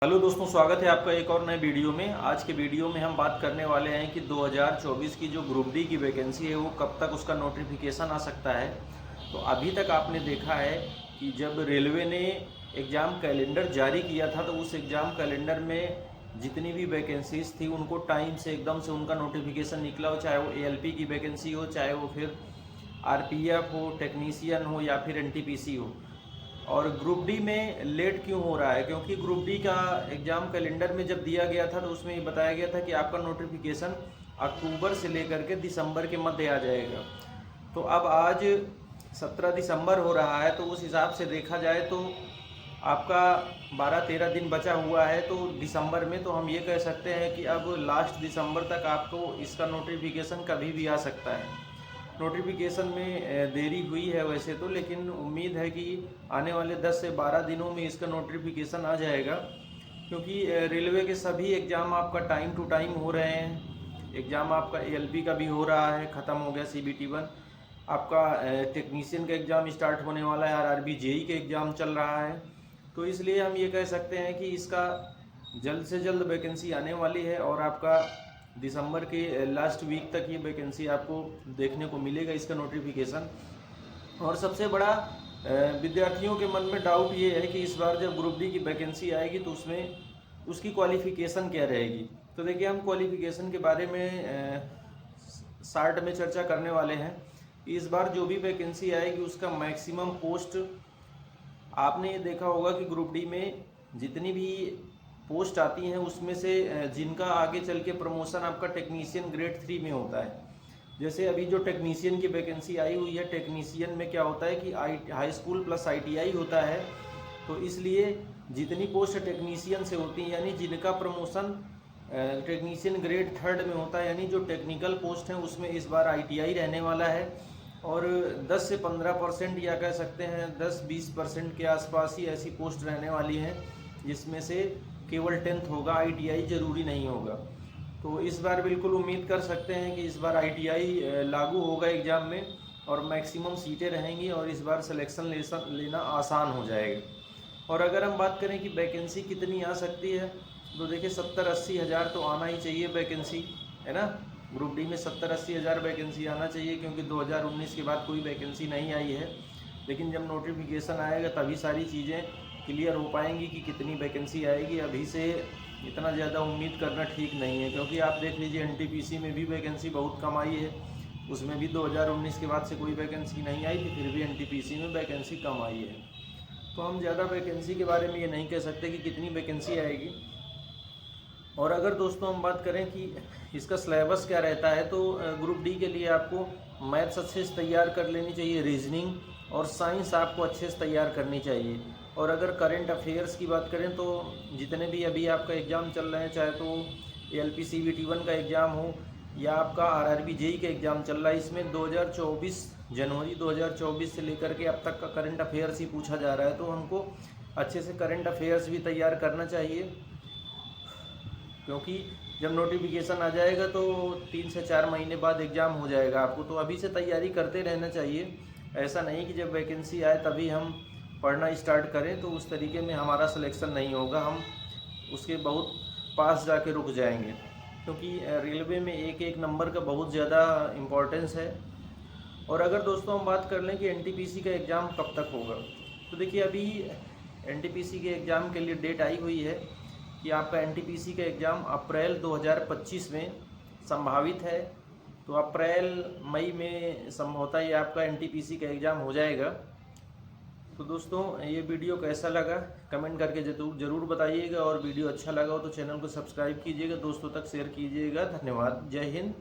Hello दोस्तों, स्वागत है आपका एक और नए वीडियो में। आज के वीडियो में हम बात करने वाले हैं कि 2024 की जो ग्रुप डी की वैकेंसी है वो कब तक उसका नोटिफिकेशन आ सकता है। तो अभी तक आपने देखा है कि जब रेलवे ने एग्ज़ाम कैलेंडर जारी किया था तो उस एग्ज़ाम कैलेंडर में जितनी भी वैकेंसीज थी उनको टाइम से एकदम से उनका नोटिफिकेशन निकला हो, चाहे वो एएलपी की वैकेंसी हो, चाहे वो फिर आरपीएफ हो, टेक्नीशियन हो या फिर एनटीपीसी हो। और ग्रुप डी में लेट क्यों हो रहा है? क्योंकि ग्रुप डी का एग्ज़ाम कैलेंडर में जब दिया गया था तो उसमें ये बताया गया था कि आपका नोटिफिकेशन अक्टूबर से लेकर के दिसंबर के मध्य आ जाएगा। तो अब आज 17 दिसंबर हो रहा है, तो उस हिसाब से देखा जाए तो आपका 12-13 दिन बचा हुआ है। तो दिसंबर में तो हम ये कह सकते हैं कि अब लास्ट दिसंबर तक आपको इसका नोटिफिकेशन कभी भी आ सकता है। नोटिफिकेशन में देरी हुई है वैसे तो, लेकिन उम्मीद है कि आने वाले 10 से 12 दिनों में इसका नोटिफिकेशन आ जाएगा। क्योंकि रेलवे के सभी एग्ज़ाम आपका टाइम टू टाइम हो रहे हैं। एग्ज़ाम आपका एएलपी का भी हो रहा है, ख़त्म हो गया सीबीटी 1। आपका टेक्नीशियन का एग्ज़ाम स्टार्ट होने वाला है, आरआरबी जेई के एग्ज़ाम चल रहा है। तो इसलिए हम ये कह सकते हैं कि इसका जल्द से जल्द वैकेंसी आने वाली है और आपका दिसंबर के लास्ट वीक तक ये वैकेंसी आपको देखने को मिलेगा, इसका नोटिफिकेशन। और सबसे बड़ा विद्यार्थियों के मन में डाउट ये है कि इस बार जब ग्रुप डी की वैकेंसी आएगी तो उसमें उसकी क्वालिफ़िकेशन क्या रहेगी। तो देखिए, हम क्वालिफ़िकेशन के बारे में शार्ट में चर्चा करने वाले हैं। इस बार जो भी वैकेंसी आएगी उसका मैक्सिमम पोस्ट, आपने ये देखा होगा कि ग्रुप डी में जितनी भी पोस्ट आती हैं उसमें से जिनका आगे चल के प्रमोशन आपका टेक्नीशियन ग्रेड 3 में होता है। जैसे अभी जो टेक्नीशियन की वैकेंसी आई हुई है, टेक्नीशियन में क्या होता है कि हाई स्कूल प्लस आईटीआई होता है। तो इसलिए जितनी पोस्ट टेक्नीशियन से होती हैं, यानी जिनका प्रमोशन टेक्नीशियन ग्रेड 3 में होता है, यानी जो टेक्निकल पोस्ट हैं उसमें इस बार आईटीआई रहने वाला है। और 10 से 15% या कह सकते हैं 10-20% के आसपास ही ऐसी पोस्ट रहने वाली हैं जिसमें से केवल 10th होगा, आईटीआई ज़रूरी नहीं होगा। तो इस बार बिल्कुल उम्मीद कर सकते हैं कि इस बार आईटीआई लागू होगा एग्ज़ाम में और मैक्सिमम सीटें रहेंगी और इस बार सिलेक्शन लेना आसान हो जाएगा। और अगर हम बात करें कि वैकेंसी कितनी आ सकती है, तो देखिए 70-80 हज़ार तो आना ही चाहिए वैकेंसी, है ना। ग्रुप डी में 70-80 हज़ार वैकेंसी आना चाहिए, क्योंकि 2019 के बाद कोई वैकेंसी नहीं आई है। लेकिन जब नोटिफिकेशन आएगा तभी सारी चीज़ें क्लियर हो पाएंगी कि कितनी वैकेंसी आएगी। अभी से इतना ज़्यादा उम्मीद करना ठीक नहीं है, क्योंकि आप देख लीजिए एनटीपीसी में भी वैकेंसी बहुत कम आई है। उसमें भी 2019 के बाद से कोई वैकेंसी नहीं आई थी, फिर भी एनटीपीसी में वैकेंसी कम आई है। तो हम ज़्यादा वैकेंसी के बारे में ये नहीं कह सकते कि कितनी वैकेंसी आएगी। और अगर दोस्तों हम बात करें कि इसका सिलेबस क्या रहता है, तो ग्रुप डी के लिए आपको मैथ्स अच्छे से तैयार कर लेनी चाहिए, रीजनिंग और साइंस आपको अच्छे से तैयार करनी चाहिए। और अगर करंट अफेयर्स की बात करें तो जितने भी अभी आपका एग्ज़ाम चल रहे हैं, चाहे तो एएलपी सीबीटी 1 का एग्ज़ाम हो या आपका आरआरबी जेई का एग्ज़ाम चल रहा है, इसमें 2024 जनवरी 2024 से लेकर के अब तक का करंट अफेयर्स ही पूछा जा रहा है। तो हमको अच्छे से करंट अफेयर्स भी तैयार करना चाहिए, क्योंकि जब नोटिफिकेशन आ जाएगा तो 3 से 4 महीने बाद एग्ज़ाम हो जाएगा आपको। तो अभी से तैयारी करते रहना चाहिए। ऐसा नहीं कि जब वैकेंसी आए तभी हम पढ़ना स्टार्ट करें, तो उस तरीके में हमारा सिलेक्शन नहीं होगा, हम उसके बहुत पास जाके रुक जाएंगे। क्योंकि रेलवे में एक एक नंबर का बहुत ज़्यादा इम्पोर्टेंस है। और अगर दोस्तों हम बात कर लें कि एनटीपीसी का एग्ज़ाम कब तक होगा, तो देखिए अभी एनटीपीसी के एग्ज़ाम के लिए डेट आई हुई है कि आपका एनटीपीसी का एग्ज़ाम अप्रैल 2025 में संभावित है। तो अप्रैल मई में संभवतः ये आपका एनटीपीसी का एग्ज़ाम हो जाएगा। तो दोस्तों, ये वीडियो कैसा लगा कमेंट करके ज़रूर बताइएगा, और वीडियो अच्छा लगा हो तो चैनल को सब्सक्राइब कीजिएगा, दोस्तों तक शेयर कीजिएगा। धन्यवाद। जय हिंद।